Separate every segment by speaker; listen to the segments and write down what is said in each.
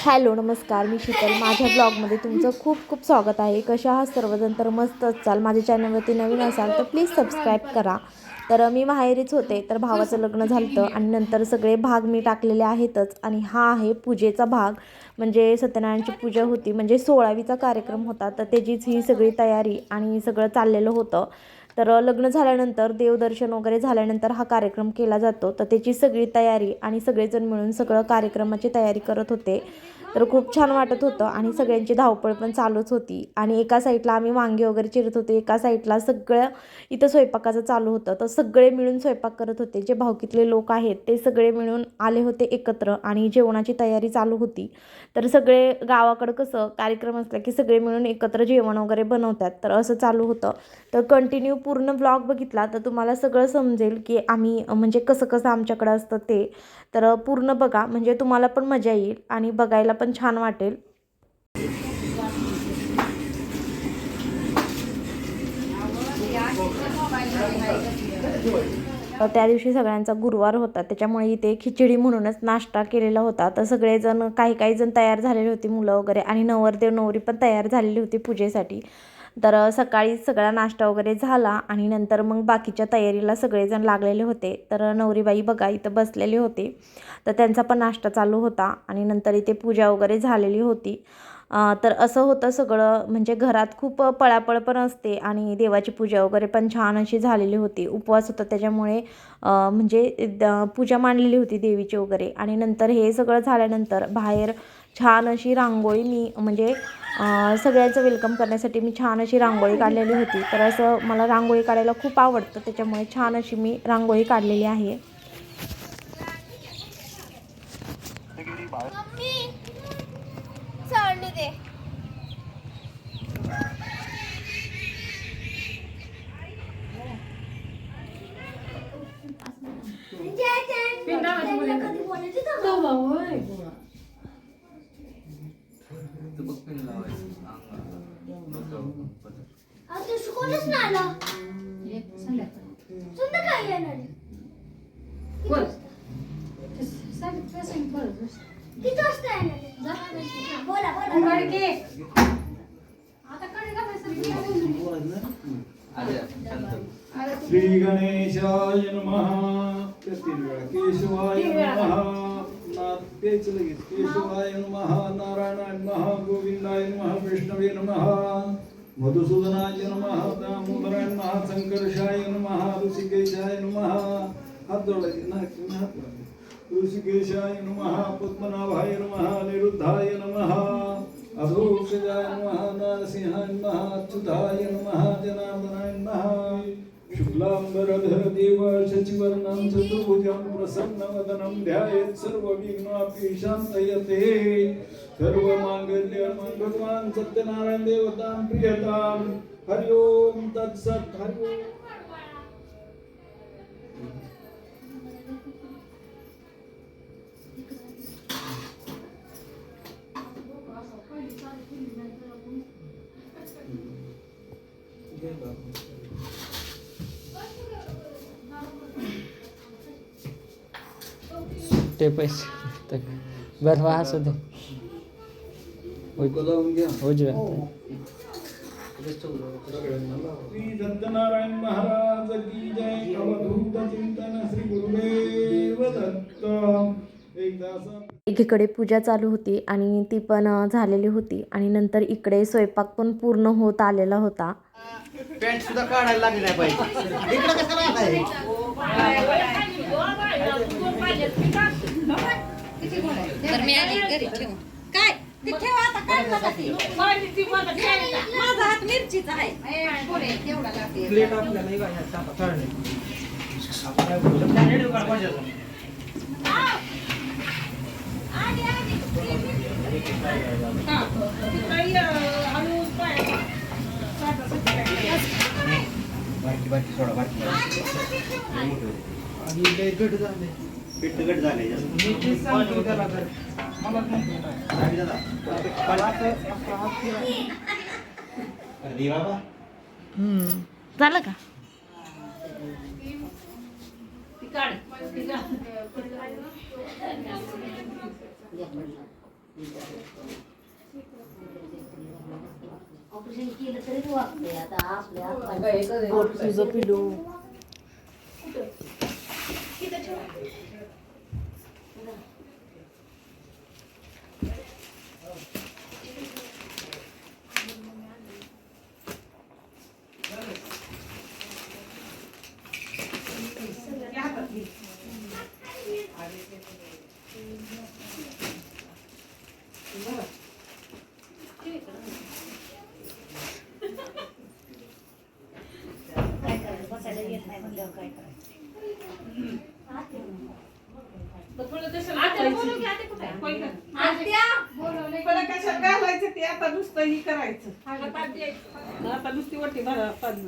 Speaker 1: Hello नमस्कार, मी शीतल. माझ्या ब्लॉगमध्ये तुमचं खूप खूप स्वागत आहे. कशा आहात सर्वजण? तर मस्त असाल. माझ्या चॅनलवरती नवीन असाल तर प्लीज सबस्क्राईब करा. तर मी माहेरीच होते, तर भावाचं लग्न झालं आणि नंतर सगळे भाग मी टाकलेले आहेतच. आणि हा आहे पूजेचा भाग, म्हणजे सत्यनारायणची पूजा होती, म्हणजे 16वीचा कार्यक्रम होता. तर त्याचीच ही सगळी तयारी आणि सगळं चाललेलं होतं. तर लग्न झाल्यानंतर देवदर्शन वगैरे झाल्यानंतर हा कार्यक्रम केला जातो. तर त्याची सगळी तयारी आणि सगळेजण मिळून सगळं कार्यक्रमाची तयारी करत होते. तर खूप छान वाटत होतं आणि सगळ्यांची धावपळ पण चालूच होती. आणि एका साईडला आम्ही वांगे वगैरे चिरत होते, एका साईडला सगळं इथं स्वयंपाकाचं चालू होतं. तर सगळे मिळून स्वयंपाक करत होते. जे भावकीतले लोक आहेत ते सगळे मिळून आले होते एकत्र आणि जेवणाची तयारी चालू होती. तर सगळे गावाकडं कसं कार्यक्रम असला की सगळे मिळून एकत्र जेवण वगैरे बनवतात. तर असं चालू होतं. तर कंटिन्यू पूर्ण ब्लॉग बघितला तर तुम्हाला सगळं समजेल की आम्ही म्हणजे कसं कसं आमच्याकडं असतं ते. तर पूर्ण बघा, म्हणजे तुम्हाला पण मजा येईल आणि बघायला पण छान वाटेल. त्या दिवशी सगळ्यांचा गुरुवार होता, त्याच्यामुळे इथे खिचडी म्हणूनच नाश्ता केलेला होता. तर सगळेजण काही जण तयार झालेले होते, मुलं वगैरे, आणि नवरदेव नवरी पण तयार झालेली होती पूजेसाठी. तर सकाळी सगळा नाश्ता वगैरे झाला आणि नंतर मग बाकीच्या तयारीला सगळेजण लागलेले होते. तर नवरीबाई बघा इथं बसलेले होते. तर त्यांचा पण नाश्ता चालू होता आणि नंतर इथे पूजा वगैरे झालेली होती. तर असं होतं सगळं, म्हणजे घरात खूप पळापळ पण असते आणि देवाची पूजा वगैरे पण छान अशी झालेली होती. उपवास होता त्याच्यामुळे म्हणजे पूजा मांडलेली होती देवीची वगैरे. आणि नंतर हे सगळं झाल्यानंतर बाहेर छान अशी रांगोळी मी म्हणजे सगळ्यांचं वेलकम करण्यासाठी मी छान अशी रांगोळी काढलेली होती. तर असं मला रांगोळी काढायला खूप आवडतं, त्याच्यामुळे छान अशी मी रांगोळी काढलेली आहे.
Speaker 2: श्री गणेशाय नमः. केशवाय नमः. केशवाय नमः. नारायणाय नमः. गोविंदाय नमः. विष्णवे नमः. मधुसूदनाय नमः. दामोदराय नमः. संकर्षाय नमः. ऋषिकेशाय नमः. हात जोडा. ऋषिकेशाय नमः. पद्मनाभाय नमः. निरुद्धाय नमः. अधोक्षजाय नमः. नरसिंहाय नमः. अच्युताय नमः. जनार्दनाय नमः. शुक्लांबरधर देव शशिवर्णं चतुर्भुजं प्रसन्नवदनं ध्यायेत् सर्वविघ्नोऽपि शान्तयते. सर्वमांगल्यं सत्यनारायण देवतां प्रियतां. हरि ओम तत्सत्. हरि ओम.
Speaker 3: ते पैसे बरं वा असू दे. उजव्या
Speaker 2: श्री सत्यनारायण महाराज की जय. अवधूत चिंतन श्री गुरुदेव दत्त.
Speaker 1: एकीकडे पूजा चालू होती आणि ती पण झालेली होती आणि नंतर इकडे स्वयंपाक पण पूर्ण होत आलेला होता.
Speaker 4: पॅन्ट सुद्धा काढायला लागली नाही पाहिजे. इकडं कसं राहत
Speaker 5: तर मी आली घरी ठेवून. काय ते ठेवा आता, काढ नका ते. माझा हात मिरचीचा आहे. तेवढा लागते.
Speaker 4: प्लेट आपल्याला ही घालायला टाका, चाळणी. आपण काय बोलू? कॅरेट दुकान पाहिजे होतं. बारकी सोडा, बारकी आणि लय गट झाले. पिट्ट गट झाले जास्त.
Speaker 1: झालं का?
Speaker 5: ऑपरेशन केलं तरी वागते आता आपल्या
Speaker 1: तुझं पिलू
Speaker 5: काय करायचं बसायला येत नाही म्हणल्यावर काय करायचं
Speaker 6: पण कशात घालायचं ते आता नुसतं ही करायचं आता नुसती वटी भरा पाच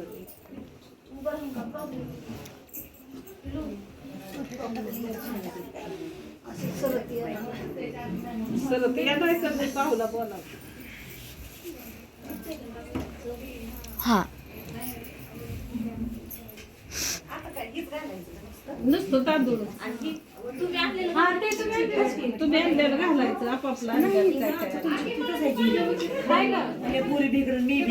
Speaker 6: सरत या नाही तर पाहुला बोला
Speaker 1: हा
Speaker 6: नुसतं तांदूळ तुम्ही आणलेलं घालायचं आपापला
Speaker 5: पुरी बिघडून मी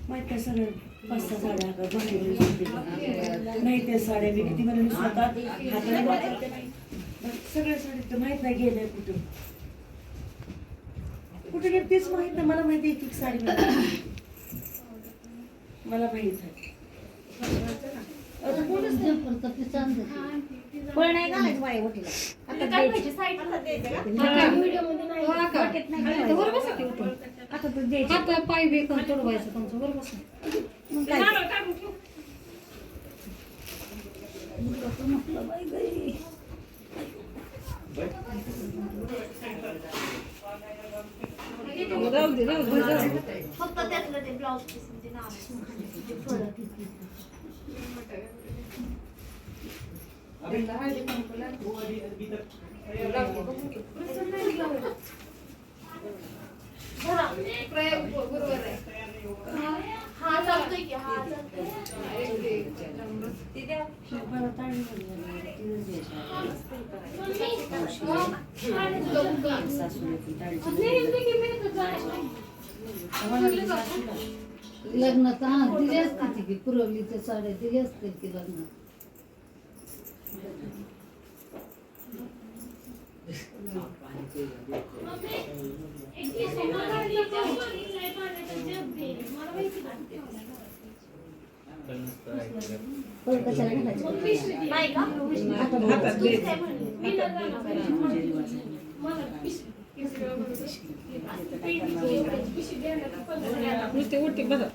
Speaker 5: माहिती आहे सगळं 5-6 साड्या नाही त्या साड्या मी किती मला स्वतः हाताने वापरते सगळ्या साड्या तर माहित नाही गेल्या कुठं कुठे गेलं तेच माहित नाही मला माहिती आहे ती साडी मला माहित आहे फळ नाही घालायचं माझ्या वटीला आता तर द्यायचं पाय बेकून तोडवायचं तुमचं बरोबर मग काय
Speaker 7: फक्त त्यातलं ते ब्लाऊज पीस म्हणजे नाव हा चालतोय की हा
Speaker 5: लग्नात हा दिली असते की पुरवलीच्या साड्या दिली असते की लग्नात
Speaker 7: नाही का
Speaker 6: नुसती वटी भरा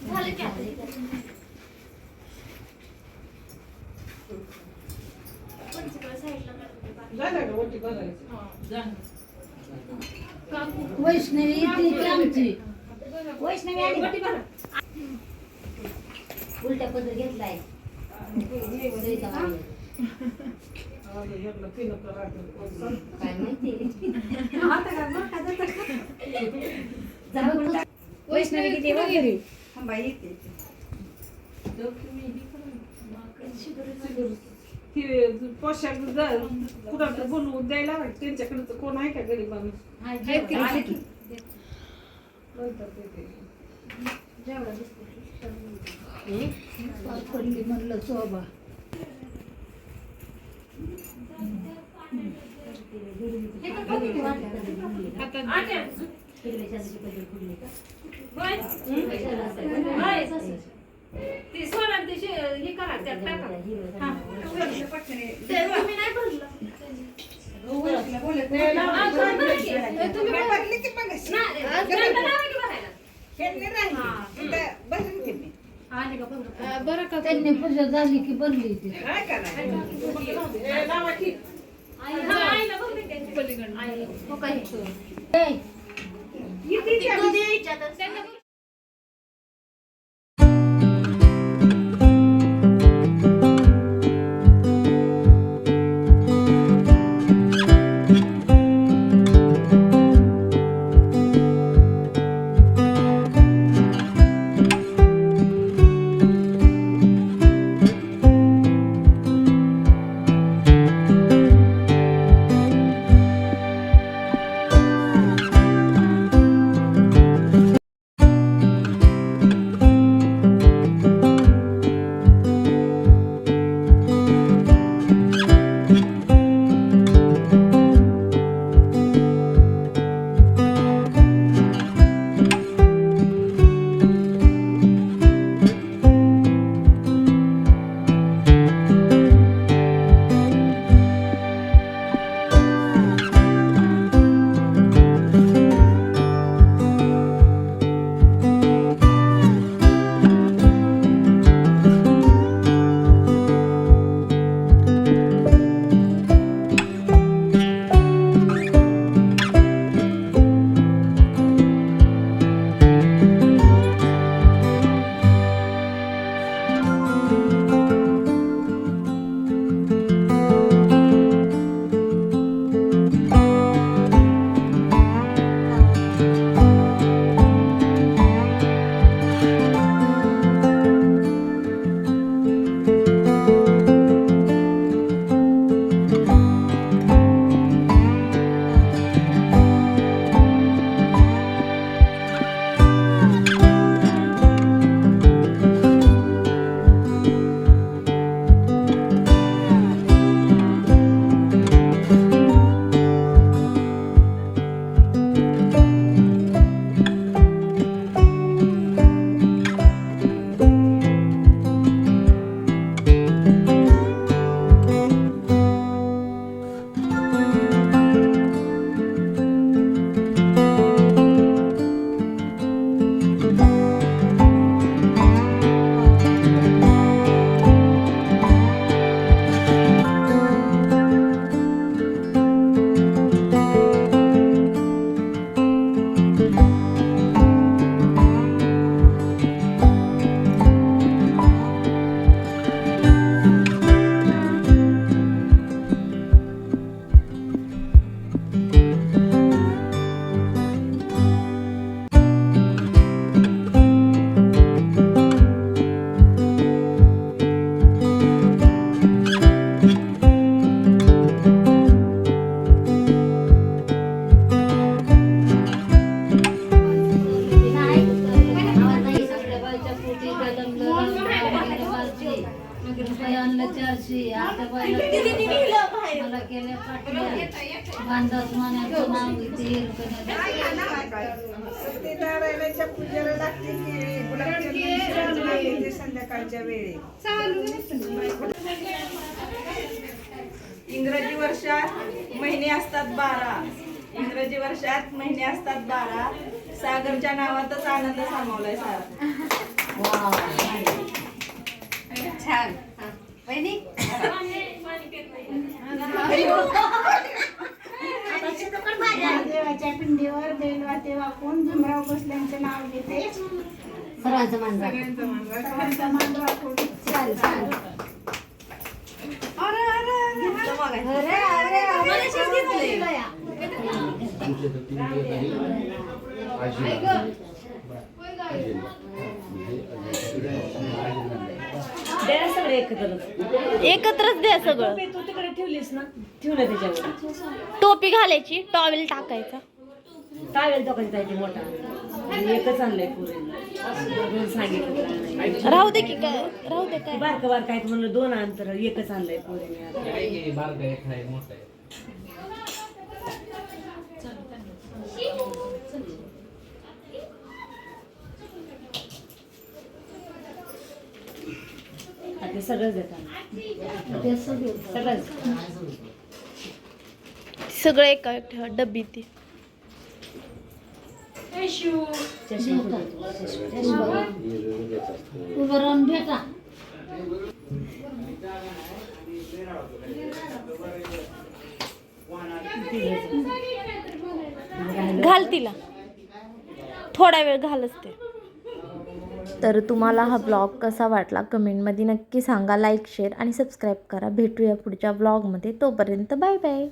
Speaker 7: झालं की आता
Speaker 6: झालं का वटी भरायची
Speaker 5: वैष्णवी ती आमची वैष्णवी आली उलट्या पदर घेतलाय काय माहिती वैष्णवी किती वगैरे
Speaker 6: पोशाख कुणाला बनवून द्यायला त्यांच्याकडे कोण आहे का गरीब माणूस
Speaker 5: पडली म्हणलं शोभा
Speaker 7: ती सोडा हे करा त्यात टाका तुम्ही नाही भरलं
Speaker 5: बरं का त्यांनी पूजा झाली की बनली ती
Speaker 7: त्यांना
Speaker 6: सत्यनारायणाच्या पूजेला लागते की गुलाबजामुन संध्याकाळच्या वेळी. इंग्रजी वर्षात महिने असतात 12. इंग्रजी वर्षात महिने असतात 12. सागरच्या नावातच आनंद सामावलाय सारा.
Speaker 5: छान वहिनी
Speaker 8: महादेवाच्या पिंडीवर बेलवाते वाकून भीमराव भोसल्यांचे नाव घेते.
Speaker 5: सर्वांचं मान
Speaker 8: सर्वांचा मान राखून.
Speaker 5: छान छान
Speaker 7: द्या सगळे
Speaker 1: एकत्रच द्या सगळं.
Speaker 7: तू तिकडे ठेवलीस ना, ठेवलं त्याच्यावर
Speaker 1: टोपी घालायची, टॉवेल टाकायचा.
Speaker 7: टावेल तो कधी जायची मोठा आणि एकच आणलंय पुरे सांगितलं.
Speaker 1: राहू दे की काय, राहू दे काय.
Speaker 7: बारकं बारकं आहेत म्हणलं 2 अंतर एकच आणलंय पुरे. ते सगळंच देतात, सगळंच
Speaker 1: सगळं एका ठेवा डब्बी ती.
Speaker 7: चष्मा
Speaker 8: उभं राहून भेटा.
Speaker 1: घाल तिला, थोडा वेळ घालच ते. तर तुम्हाला हा ब्लॉग कसा वाटला कमेंटमध्ये नक्की सांगा. लाईक शेअर आणि सबस्क्राईब करा. भेटूया पुढच्या ब्लॉगमध्ये. तोपर्यंत बाय बाय.